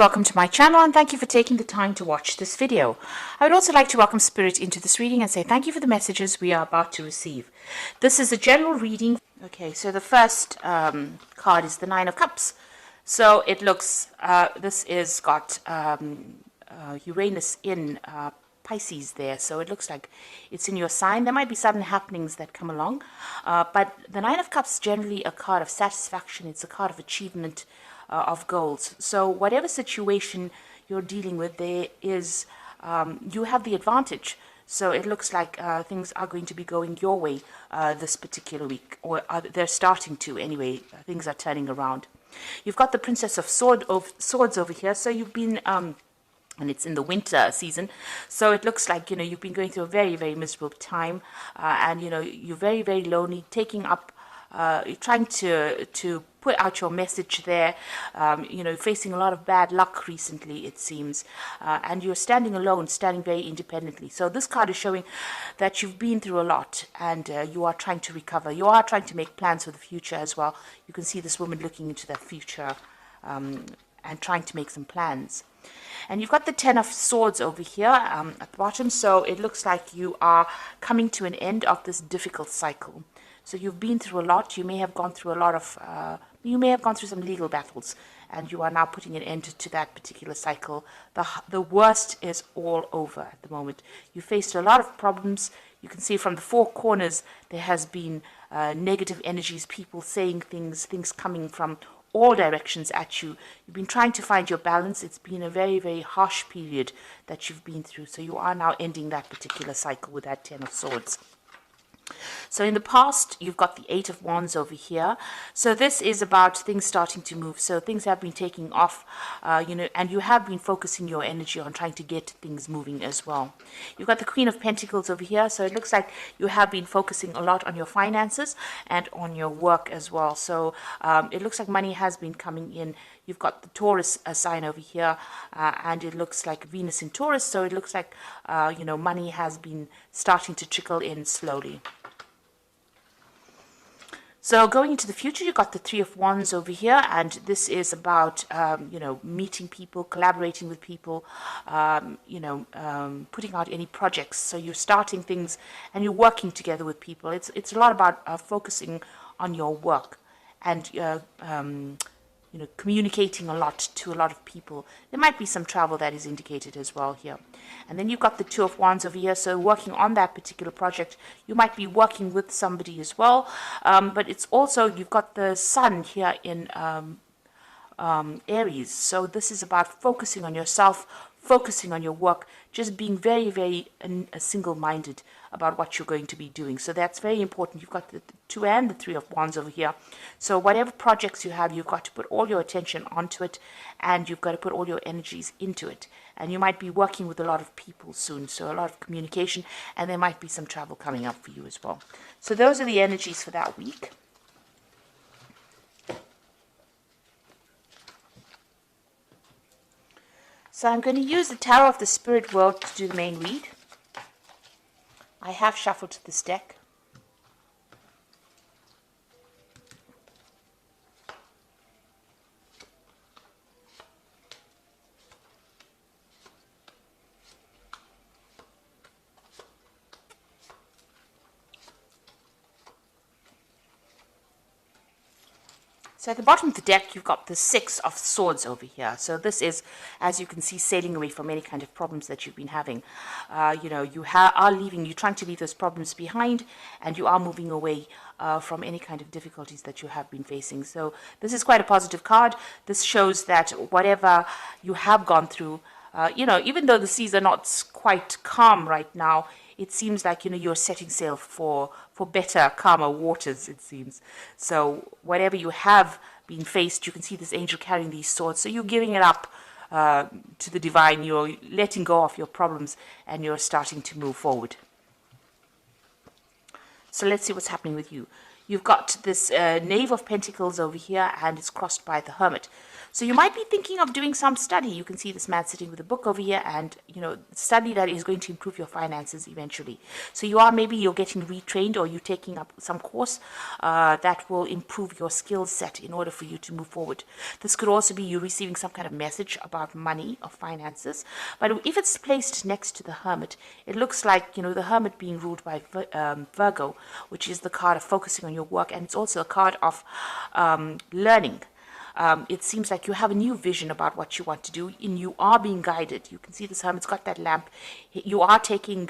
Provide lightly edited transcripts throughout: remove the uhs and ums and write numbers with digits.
Welcome to my channel and thank you for taking the time to watch this video. I would also like to welcome Spirit into this reading and say thank you for the messages we are about to receive. This is a general reading. Okay, so the first card is the Nine of Cups. So it looks, this is got Uranus in Pisces there, so it looks like it's in your sign. There might be sudden happenings that come along, but the Nine of Cups is generally a card of satisfaction. It's a card of achievement, of goals. So whatever situation you're dealing with, there is you have the advantage. So it looks like things are going to be going your way this particular week, or they're starting to anyway. Things are turning around. You've got the Princess of Swords over here. So you've been and it's in the winter season, so it looks like you've been going through a very, very miserable time, and you're very, very lonely, taking up you're trying to put out your message there, facing a lot of bad luck recently, it seems, and you're standing alone, standing very independently. So this card is showing that you've been through a lot, and you are trying to recover. You are trying to make plans for the future as well. You can see this woman looking into that future and trying to make some plans. And you've got the Ten of Swords over here at the bottom, so it looks like you are coming to an end of this difficult cycle. So you've been through a lot. You may have gone through a lot of, you may have gone through some legal battles, and you are now putting an end to that particular cycle. The worst is all over at the moment. You faced a lot of problems. You can see from the four corners there has been negative energies, people saying things coming from all directions at you. You've been trying to find your balance. It's been a very, very harsh period that you've been through. So you are now ending that particular cycle with that Ten of Swords. So in the past, you've got the Eight of Wands over here. So this is about things starting to move. So things have been taking off, and you have been focusing your energy on trying to get things moving as well. You've got the Queen of Pentacles over here. So it looks like you have been focusing a lot on your finances and on your work as well. So it looks like money has been coming in. You've got the Taurus sign over here, and it looks like Venus in Taurus. So it looks like, money has been starting to trickle in slowly. So going into the future, you've got the Three of Wands over here, and this is about, meeting people, collaborating with people, putting out any projects. So you're starting things and you're working together with people. It's a lot about focusing on your work and communicating a lot to a lot of people. There might be some travel that is indicated as well here. And then you've got the Two of Wands over here. So working on that particular project, you might be working with somebody as well. But it's also, you've got the Sun here in Aries. So this is about focusing on yourself, focusing on your work, just being very, very single-minded about what you're going to be doing. So that's very important. You've got the Two and the Three of Wands over here. So whatever projects you have, you've got to put all your attention onto it, and you've got to put all your energies into it. And you might be working with a lot of people soon, so a lot of communication, and there might be some travel coming up for you as well. So those are the energies for that week. So I'm going to use the Tarot of the Spirit World to do the main read. I have shuffled this deck. So at the bottom of the deck, you've got the Six of Swords over here. So this is, as you can see, sailing away from any kind of problems that you've been having. You are leaving, you're trying to leave those problems behind, and you are moving away from any kind of difficulties that you have been facing. So this is quite a positive card. This shows that whatever you have gone through, even though the seas are not quite calm right now, it seems like, you're setting sail for better, calmer waters, it seems. So whatever you have been faced, you can see this angel carrying these swords. So you're giving it up to the divine. You're letting go of your problems, and you're starting to move forward. So let's see what's happening with you. You've got this Knave of Pentacles over here, and it's crossed by the Hermit. So you might be thinking of doing some study. You can see this man sitting with a book over here, and study that is going to improve your finances eventually. So you're getting retrained, or you're taking up some course that will improve your skill set in order for you to move forward. This could also be you receiving some kind of message about money or finances. But if it's placed next to the Hermit, it looks like the Hermit being ruled by Virgo, which is the card of focusing on your work, and it's also a card of learning. It seems like you have a new vision about what you want to do, and you are being guided. You can see this Hermit's got that lamp. You are taking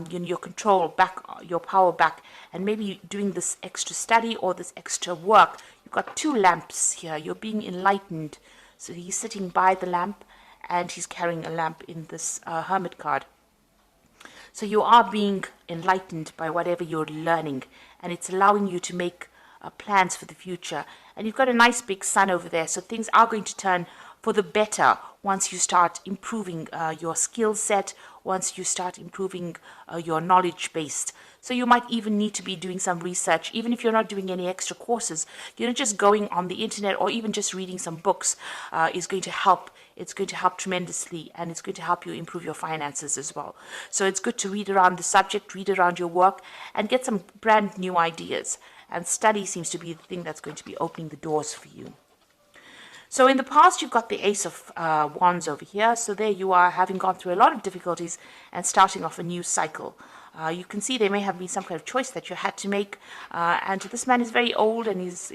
your control back, your power back, and maybe doing this extra study or this extra work. You've got two lamps here. You're being enlightened. So he's sitting by the lamp, and he's carrying a lamp in this Hermit card. So you are being enlightened by whatever you're learning, and it's allowing you to make plans for the future. And you've got a nice big sun over there, so things are going to turn for the better once you start improving your skill set, once you start improving your knowledge base. So you might even need to be doing some research, even if you're not doing any extra courses. Just going on the internet or even just reading some books is going to help. It's going to help tremendously, and it's going to help you improve your finances as well. So it's good to read around the subject, read around your work, and get some brand new ideas. And study seems to be the thing that's going to be opening the doors for you. So in the past, you've got the Ace of Wands over here. So there you are, having gone through a lot of difficulties and starting off a new cycle. You can see there may have been some kind of choice that you had to make. And this man is very old, and he's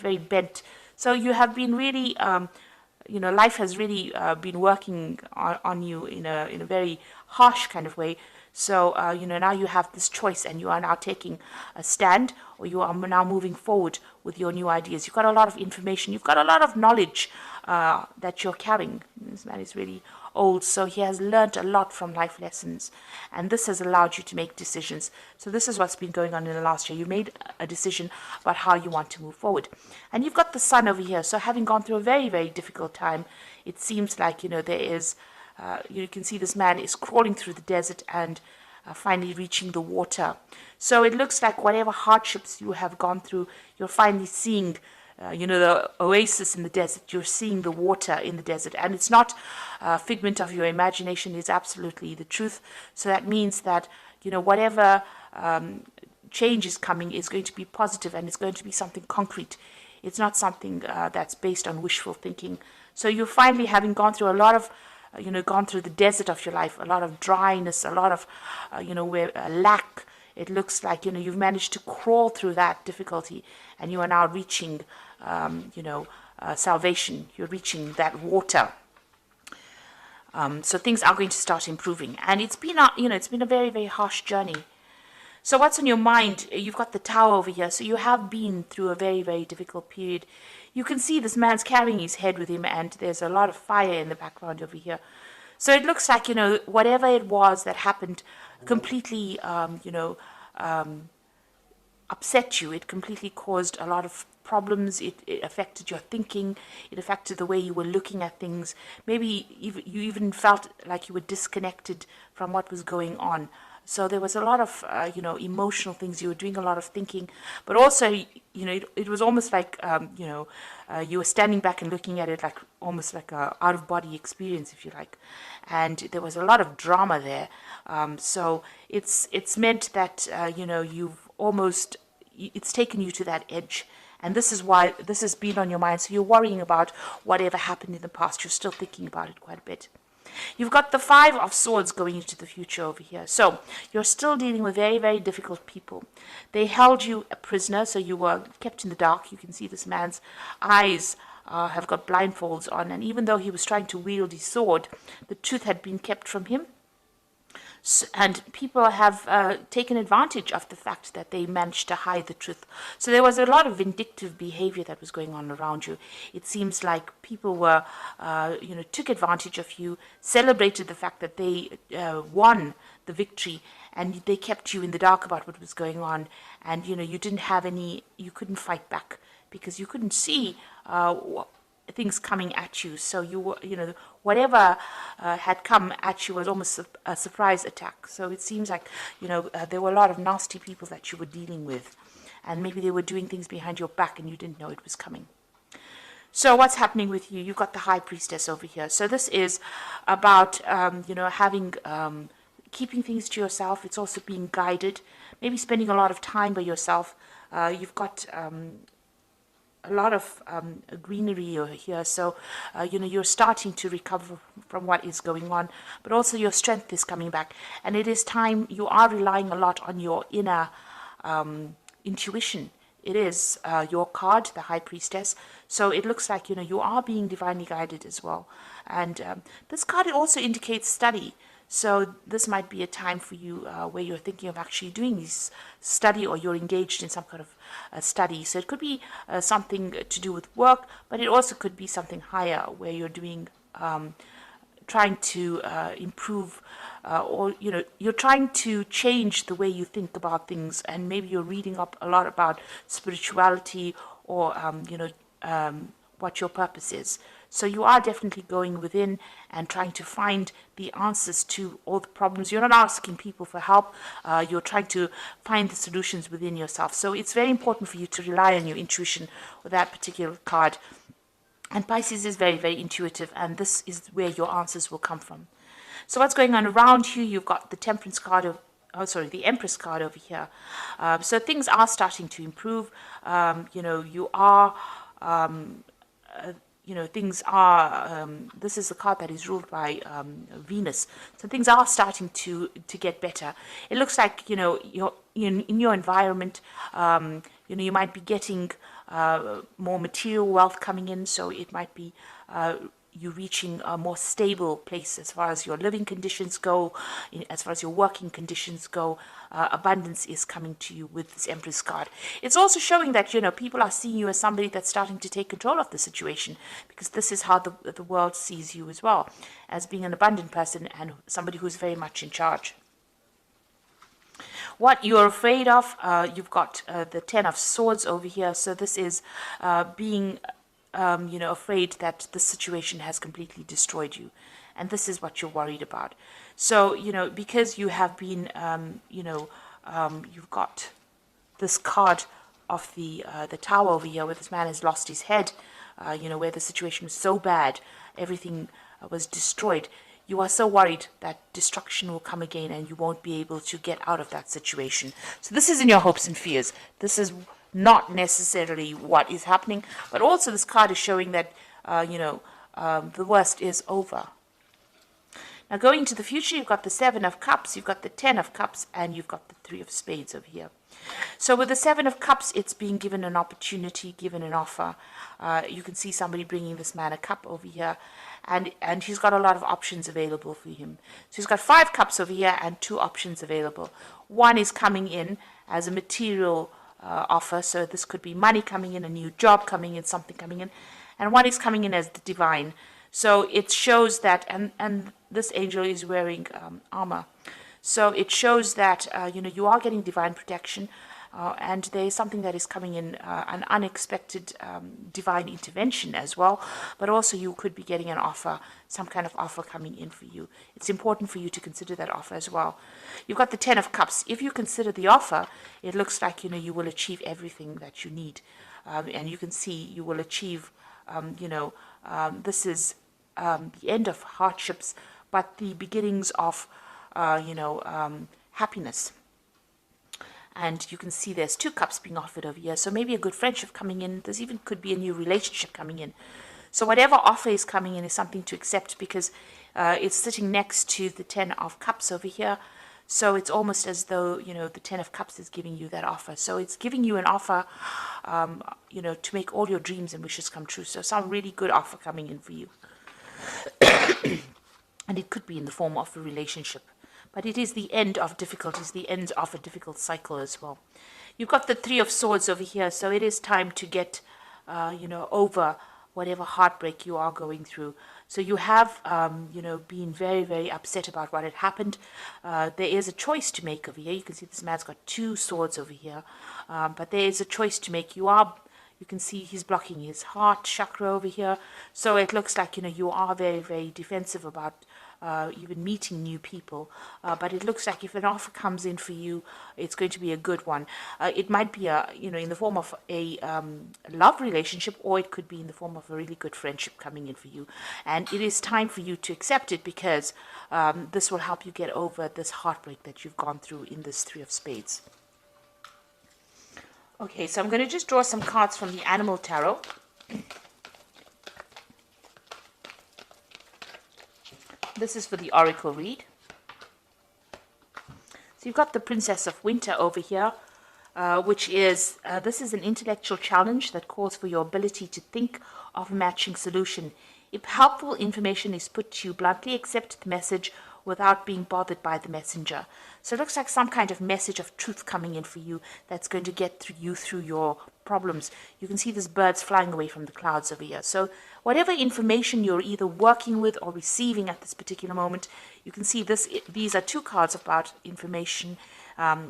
very bent. So you have been really, life has really been working on you in a very harsh kind of way. So, now you have this choice, and you are now taking a stand, or you are now moving forward with your new ideas. You've got a lot of information. You've got a lot of knowledge that you're carrying. This man is really old, so he has learned a lot from life lessons, and this has allowed you to make decisions. So this is what's been going on in the last year. You made a decision about how you want to move forward. And you've got the sun over here. So having gone through a very, very difficult time, it seems like, there is... you can see this man is crawling through the desert and finally reaching the water. So it looks like whatever hardships you have gone through, you're finally seeing, the oasis in the desert. You're seeing the water in the desert. And it's not a figment of your imagination. It's absolutely the truth. So that means that, whatever change is coming is going to be positive, and it's going to be something concrete. It's not something that's based on wishful thinking. So you're finally, having gone through a lot of gone through the desert of your life, a lot of dryness, a lot of, where lack. It looks like, you've managed to crawl through that difficulty, and you are now reaching, salvation. You're reaching that water. So things are going to start improving, and it's been a very, very harsh journey. So what's on your mind? You've got the Tower over here. So you have been through a very, very difficult period. You can see this man's carrying his head with him, and there's a lot of fire in the background over here. So it looks like, whatever it was that happened completely, upset you. It completely caused a lot of problems. It affected your thinking. It affected the way you were looking at things. Maybe you even felt like you were disconnected from what was going on. So there was a lot of, emotional things. You were doing a lot of thinking, but also, it was almost like, you were standing back and looking at it like almost like a out-of-body experience, if you like. And there was a lot of drama there. So it's meant that, it's taken you to that edge. And this is why this has been on your mind. So you're worrying about whatever happened in the past. You're still thinking about it quite a bit. You've got the Five of Swords going into the future over here. So you're still dealing with very, very difficult people. They held you a prisoner, so you were kept in the dark. You can see this man's eyes have got blindfolds on. And even though he was trying to wield his sword, the truth had been kept from him. And people have taken advantage of the fact that they managed to hide the truth. So there was a lot of vindictive behavior that was going on around you. It seems like people were, took advantage of you, celebrated the fact that they won the victory, and they kept you in the dark about what was going on. And, you didn't have you couldn't fight back because you couldn't see things coming at you. So you were, whatever had come at you was almost a surprise attack. So it seems like, there were a lot of nasty people that you were dealing with, and maybe they were doing things behind your back and you didn't know it was coming. So what's happening with you? You've got the High Priestess over here. So this is about, having, keeping things to yourself. It's also being guided, maybe spending a lot of time by yourself. You've got a lot of greenery over here, so you're starting to recover from what is going on, but also your strength is coming back, and it is time. You are relying a lot on your inner intuition. It is your card, the High Priestess, so it looks like you are being divinely guided as well. And this card, it also indicates study. So this might be a time for you where you're thinking of actually doing this study, or you're engaged in some kind of study. So it could be something to do with work, but it also could be something higher where you're doing, trying to improve, or you're trying to change the way you think about things, and maybe you're reading up a lot about spirituality, or what your purpose is. So you are definitely going within and trying to find the answers to all the problems. You're not asking people for help. You're trying to find the solutions within yourself. So it's very important for you to rely on your intuition with that particular card. And Pisces is very, very intuitive, and this is where your answers will come from. So what's going on around you? You've got the Temperance card the Empress card over here. So things are starting to improve. You are things are, this is the card that is ruled by Venus. So things are starting to get better. It looks like, you're in your environment, you might be getting more material wealth coming in. So it might be you reaching a more stable place as far as your living conditions go, as far as your working conditions go. Abundance is coming to you with this Empress card. It's also showing that, people are seeing you as somebody that's starting to take control of the situation, because this is how the world sees you as well, as being an abundant person and somebody who's very much in charge. What you're afraid of, you've got the Ten of Swords over here. So this is being afraid that the situation has completely destroyed you, and this is what you're worried about. So because you have been you've got this card of the Tower over here, where this man has lost his head, where the situation was so bad, everything was destroyed. You are so worried that destruction will come again and you won't be able to get out of that situation. So this is in your hopes and fears. This is not necessarily what is happening, but also this card is showing that the worst is over. Now going to the future, you've got the Seven of Cups, you've got the Ten of Cups, and you've got the Three of Spades over here. So with the Seven of Cups, it's being given an opportunity, given an offer. You can see somebody bringing this man a cup over here, and he's got a lot of options available for him. So he's got 5 cups over here and 2 options available. One is coming in as a material offer, so this could be money coming in, a new job coming in, something coming in, and one is coming in as the divine. So it shows that, and this angel is wearing armor, so it shows that you are getting divine protection, and there is something that is coming in, an unexpected divine intervention as well, but also you could be getting an offer, some kind of offer coming in for you. It's important for you to consider that offer as well. You've got the Ten of Cups. If you consider the offer, it looks like you will achieve everything that you need, and you can see you will achieve this is the end of hardships, but the beginnings of happiness. And you can see there's 2 cups being offered over here. So maybe a good friendship coming in. There's even could be a new relationship coming in. So whatever offer is coming in is something to accept, because it's sitting next to the Ten of Cups over here. So it's almost as though, the Ten of Cups is giving you that offer. So it's giving you an offer, to make all your dreams and wishes come true. So some really good offer coming in for you. And it could be in the form of a relationship. But it is the end of difficulties, the end of a difficult cycle as well. You've got the Three of Swords over here. So it is time to get, over whatever heartbreak you are going through. So you have, been very, very upset about what had happened. There is a choice to make over here. You can see this man's got 2 swords over here. But there is a choice to make. You are You can see he's blocking his heart chakra over here. So it looks like, you are very, very defensive about even meeting new people. But it looks like if an offer comes in for you, it's going to be a good one. It might be in the form of a love relationship, or it could be in the form of a really good friendship coming in for you. And it is time for you to accept it, because this will help you get over this heartbreak that you've gone through in this Three of Spades. Okay, so I'm going to just draw some cards from the Animal Tarot. This is for the Oracle read. So you've got the Princess of Winter over here, which is, this is an intellectual challenge that calls for your ability to think of a matching solution. If helpful information is put to you bluntly, accept the message without being bothered by the messenger. So it looks like some kind of message of truth coming in for you that's going to get through your problems. You can see these birds flying away from the clouds over here. So whatever information you're either working with or receiving at this particular moment, you can see these are two cards about information.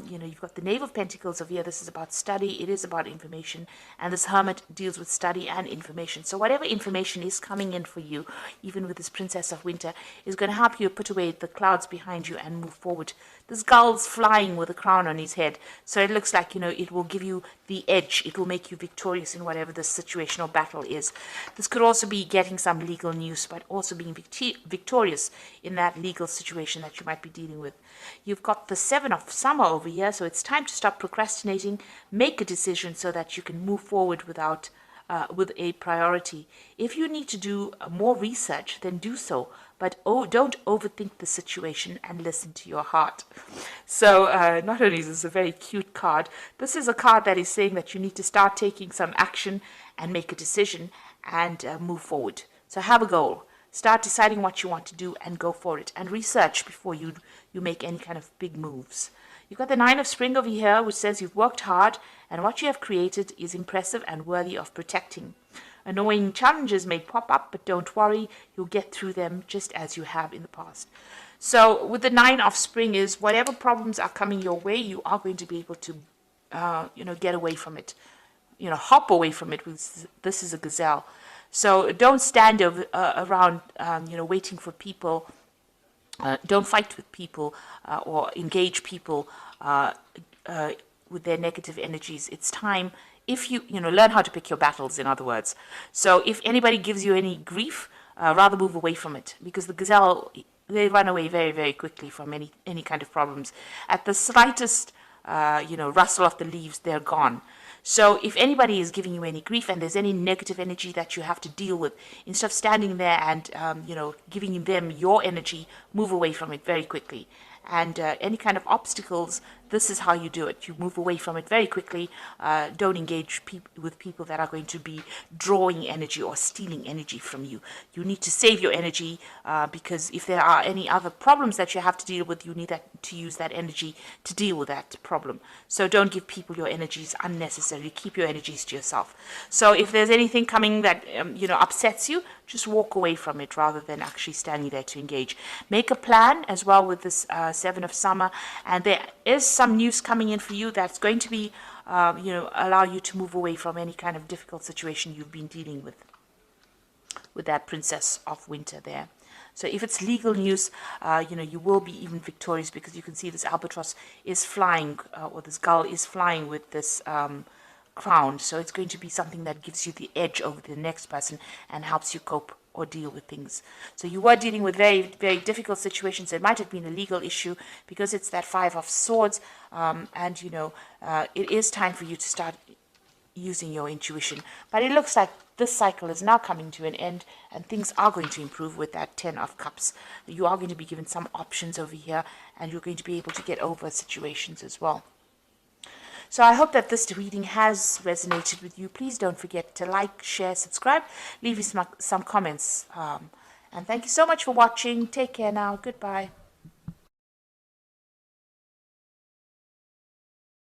You've got the Knave of Pentacles over here. This is about study. It is about information. And this Hermit deals with study and information. So whatever information is coming in for you, even with this Princess of Winter, is going to help you put away the clouds behind you and move forward. This gull's flying with a crown on his head. So it looks like, it will give you the edge. It will make you victorious in whatever the situation or battle is. This could also be getting some legal news, but also being victorious in that legal situation that you might be dealing with. You've got the Seven of Summer over here, so it's time to stop procrastinating, make a decision so that you can move forward with a priority. If you need to do more research, then do so, but don't overthink the situation and listen to your heart. So not only is this a very cute card, this is a card that is saying that you need to start taking some action and make a decision and move forward. So have a goal. Start deciding what you want to do and go for it, and research before you make any kind of big moves. You've got the Nine of Spring over here, which says you've worked hard and what you have created is impressive and worthy of protecting. Annoying challenges may pop up, but don't worry, you'll get through them just as you have in the past. So with the Nine of Spring is whatever problems are coming your way, you are going to be able to get away from it, hop away from it. This is a gazelle. So don't stand around, waiting for people. Don't fight with people or engage people with their negative energies. It's time, if you learn how to pick your battles, in other words. So if anybody gives you any grief, rather move away from it, because the gazelle, they run away very, very quickly from any kind of problems. At the slightest, rustle of the leaves, they're gone. So if anybody is giving you any grief and there's any negative energy that you have to deal with, instead of standing there and, giving them your energy, move away from it very quickly. And any kind of obstacles, this is how you do it. You move away from it very quickly. Don't engage with people that are going to be drawing energy or stealing energy from you. You need to save your energy because if there are any other problems that you have to deal with, you need to use that energy to deal with that problem. So don't give people your energies unnecessarily. Keep your energies to yourself. So if there's anything coming that upsets you, just walk away from it rather than actually standing there to engage. Make a plan as well with this Seven of Summer, and there is some news coming in for you that's going to be, allow you to move away from any kind of difficult situation you've been dealing with that Princess of Winter there. So if it's legal news, you will be even victorious, because you can see this albatross is flying, or this gull is flying with this crown. So it's going to be something that gives you the edge over the next person and helps you cope or deal with things. So you were dealing with very, very difficult situations. It might have been a legal issue because it's that Five of Swords, and it is time for you to start using your intuition. But it looks like this cycle is now coming to an end and things are going to improve with that Ten of Cups. You are going to be given some options over here, and you're going to be able to get over situations as well. So I hope that this reading has resonated with you. Please don't forget to like, share, subscribe, leave me some comments. And thank you so much for watching. Take care now. Goodbye.